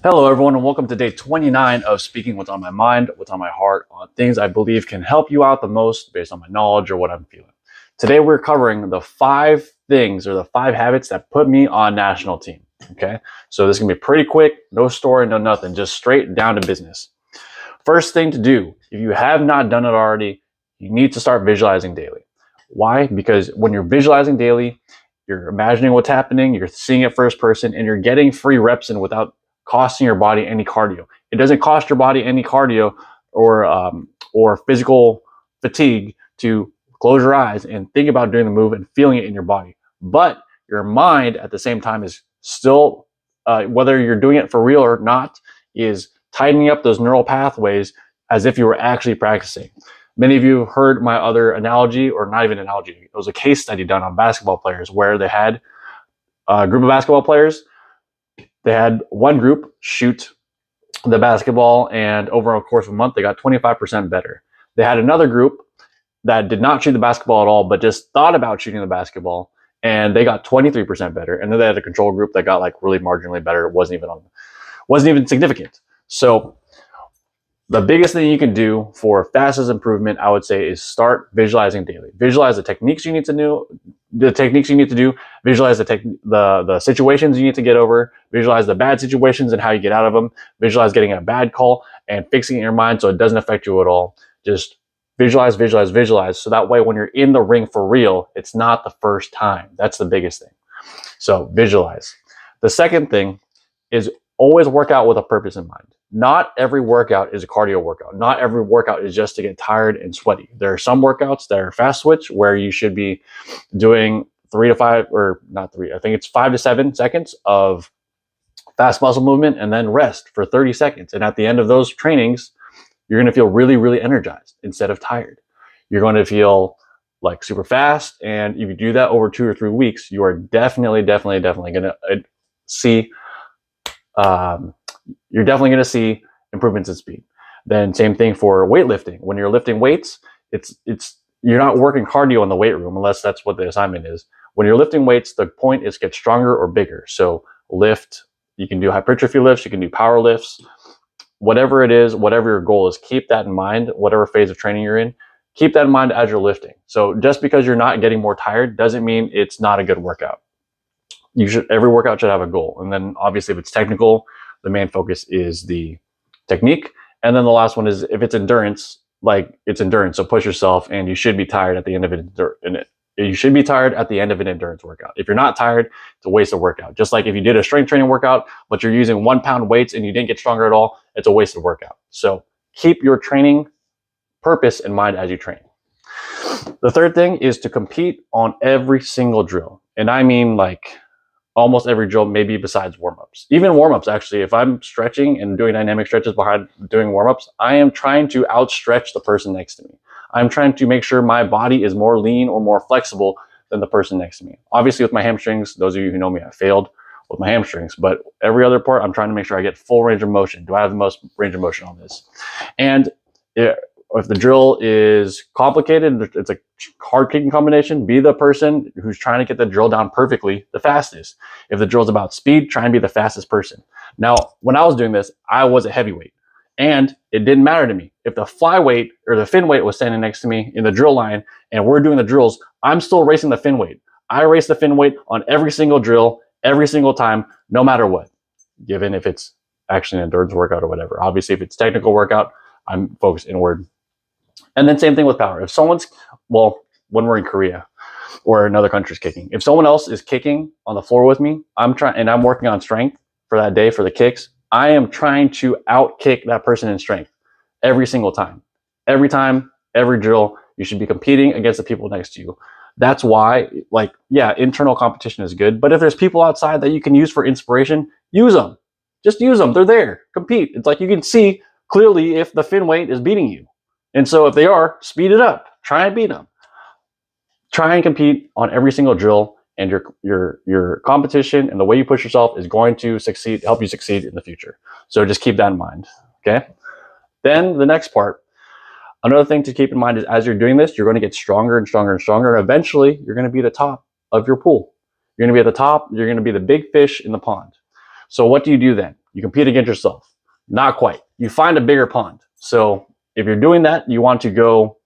Hello, everyone, and welcome to day 29 of Speaking What's on My Mind, What's on My Heart, on things I believe can help you out the most based on my knowledge or what I'm feeling. Today, we're covering the 5 things or the 5 habits that put me on national team. Okay, so this is gonna be pretty quick, no story, no nothing, just straight down to business. First thing to do, if you have not done it already, you need to start visualizing daily. Why? Because when you're visualizing daily, you're imagining what's happening, you're seeing it first person, and you're getting free reps in without costing your body any cardio. It doesn't cost your body any cardio or physical fatigue to close your eyes and think about doing the move and feeling it in your body. But your mind at the same time is still, whether you're doing it for real or not, is tightening up those neural pathways as if you were actually practicing. Many of you have heard my other analogy, or not even analogy. It was a case study done on basketball players where they had a group of basketball players. They had one group shoot the basketball, and over a course of a month, they got 25% better. They had another group that did not shoot the basketball at all, but just thought about shooting the basketball, and they got 23% better. And then they had a control group that got like really marginally better. It wasn't even significant. So the biggest thing you can do for fastest improvement, I would say, is start visualizing daily. Visualize the techniques you need to do, visualize the situations you need to get over, visualize the bad situations and how you get out of them, visualize getting a bad call and fixing it in your mind so it doesn't affect you at all. Just visualize, visualize, visualize. So that way when you're in the ring for real, it's not the first time. That's the biggest thing. So visualize. The second thing is always work out with a purpose in mind. Not every workout is a cardio workout. Not every workout is just to get tired and sweaty. There are some workouts that are fast switch where you should be doing 3 to 5, or not 3, I think it's 5 to 7 seconds of fast muscle movement and then rest for 30 seconds. And at the end of those trainings, you're going to feel really, really energized instead of tired. You're going to feel like super fast. And if you do that over 2 or 3 weeks, you are definitely going to see you're definitely going to see improvements in speed. Then same thing for weightlifting. When you're lifting weights, you're not working cardio in the weight room unless that's what the assignment is. When you're lifting weights, the point is get stronger or bigger. So lift, you can do hypertrophy lifts, you can do power lifts, whatever it is, whatever your goal is, keep that in mind, whatever phase of training you're in, keep that in mind as you're lifting. So just because you're not getting more tired doesn't mean it's not a good workout. Every workout should have a goal. And then obviously if it's technical, the main focus is the technique. And then the last one is if it's endurance, like it's endurance. So push yourself, and you should be tired at the end of it. You should be tired at the end of an endurance workout. If you're not tired, it's a waste of workout. Just like if you did a strength training workout, but you're using 1 pound weights and you didn't get stronger at all, it's a wasted workout. So keep your training purpose in mind as you train. The third thing is to compete on every single drill. And I mean like almost every drill, maybe besides warm-ups. Even warm-ups, actually, if I'm stretching and doing dynamic stretches behind doing warm-ups, I am trying to outstretch the person next to me. I'm trying to make sure my body is more lean or more flexible than the person next to me. Obviously, with my hamstrings, those of you who know me, I failed with my hamstrings, but every other part, I'm trying to make sure I get full range of motion. Do I have the most range of motion on this? And if the drill is complicated, it's a hard kicking combination, be the person who's trying to get the drill down perfectly the fastest. If the drill's about speed, try and be the fastest person. Now, when I was doing this, I was a heavyweight, and it didn't matter to me. If the flyweight or the fin weight was standing next to me in the drill line and we're doing the drills, I'm still racing the fin weight. I race the fin weight on every single drill, every single time, no matter what, given if it's actually an endurance workout or whatever. Obviously, if it's technical workout, I'm focused inward. And then same thing with power. If someone's, when we're in Korea or another country's kicking, if someone else is kicking on the floor with me, I'm working on strength for that day for the kicks, I am trying to out kick that person in strength every single time. Every time, every drill, you should be competing against the people next to you. That's why, internal competition is good, but if there's people outside that you can use for inspiration, use them. Just use them. They're there. Compete. It's like you can see clearly if the fin weight is beating you. And so if they are, speed it up. Try and beat them. Try and compete on every single drill, and your competition and the way you push yourself is going to help you succeed in the future. So just keep that in mind, okay? Then the next part, another thing to keep in mind is as you're doing this, you're going to get stronger and stronger and stronger. And eventually, you're going to be the top of your pool. You're going to be at the top. You're going to be the big fish in the pond. So what do you do then? You compete against yourself. Not quite. You find a bigger pond. So if you're doing that, you want to go,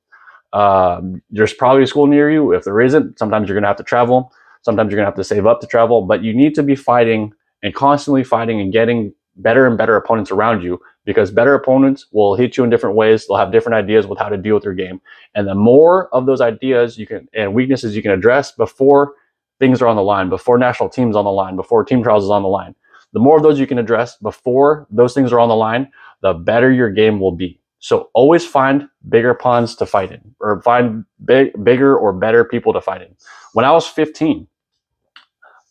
there's probably a school near you. If there isn't, sometimes you're going to have to travel. Sometimes you're going to have to save up to travel, but you need to be fighting and constantly fighting and getting better and better opponents around you, because better opponents will hit you in different ways. They'll have different ideas with how to deal with your game. And the more of those ideas you can and weaknesses you can address before things are on the line, before national teams on the line, before team trials is on the line, the more of those you can address before those things are on the line, the better your game will be. So always find bigger ponds to fight in, or find bigger or better people to fight in. When I was 15,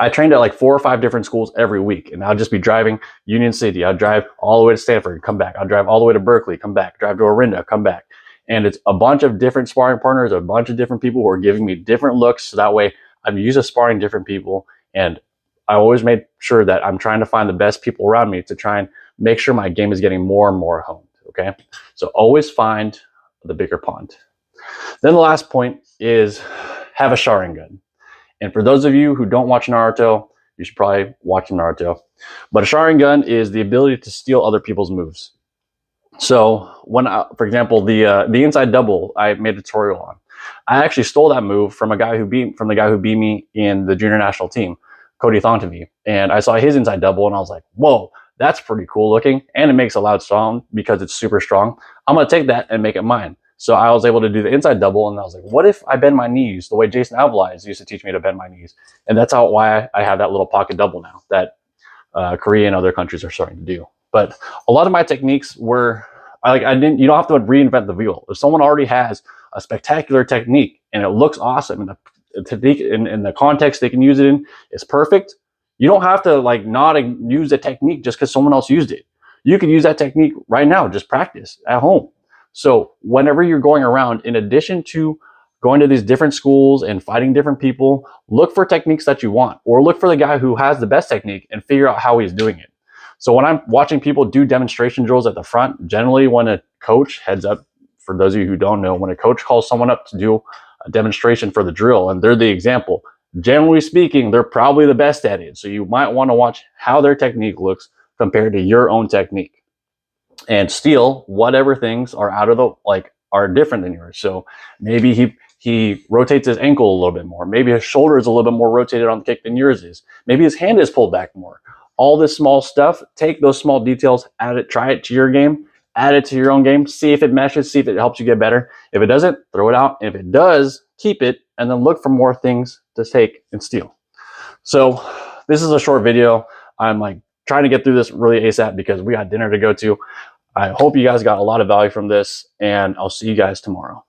I trained at like 4 or 5 different schools every week, and I'll just be driving Union City. I'd drive all the way to Stanford, come back. I'd drive all the way to Berkeley, come back. Drive to Orinda, come back. And it's a bunch of different sparring partners, a bunch of different people who are giving me different looks. So that way I'm used to sparring different people. And I always made sure that I'm trying to find the best people around me to try and make sure my game is getting more and more honed. Okay. So always find the bigger pond. Then the last point is have a Sharingan. And for those of you who don't watch Naruto, you should probably watch Naruto. But a Sharingan is the ability to steal other people's moves. So when, for example, the inside double I made a tutorial on, I actually stole that move from the guy who beat me in the junior national team, Cody Thontavi. And I saw his inside double, and I was like, whoa, that's pretty cool looking, and it makes a loud sound because it's super strong. I'm gonna take that and make it mine. So I was able to do the inside double, and I was like, what if I bend my knees the way Jason Alvarez used to teach me to bend my knees? And that's why I have that little pocket double now that Korea and other countries are starting to do. But a lot of my techniques were, you don't have to reinvent the wheel. If someone already has a spectacular technique and it looks awesome, and the technique in the context they can use it in is perfect, you don't have to not use the technique just because someone else used it. You could use that technique right now, just practice at home. So whenever you're going around, in addition to going to these different schools and fighting different people, look for techniques that you want, or look for the guy who has the best technique and figure out how he's doing it. So when I'm watching people do demonstration drills at the front, generally when a coach heads up, for those of you who don't know, when a coach calls someone up to do a demonstration for the drill and they're the example, generally speaking, they're probably the best at it. So you might want to watch how their technique looks compared to your own technique, and steal whatever things are are different than yours. So maybe he rotates his ankle a little bit more. Maybe his shoulder is a little bit more rotated on the kick than yours is. Maybe his hand is pulled back more. All this small stuff, take those small details, add it, try it to your game, add it to your own game, see if it meshes, see if it helps you get better. If it doesn't, throw it out. If it does, keep it, and then look for more things to take and steal. So this is a short video. I'm trying to get through this really ASAP because we got dinner to go to. I hope you guys got a lot of value from this, and I'll see you guys tomorrow.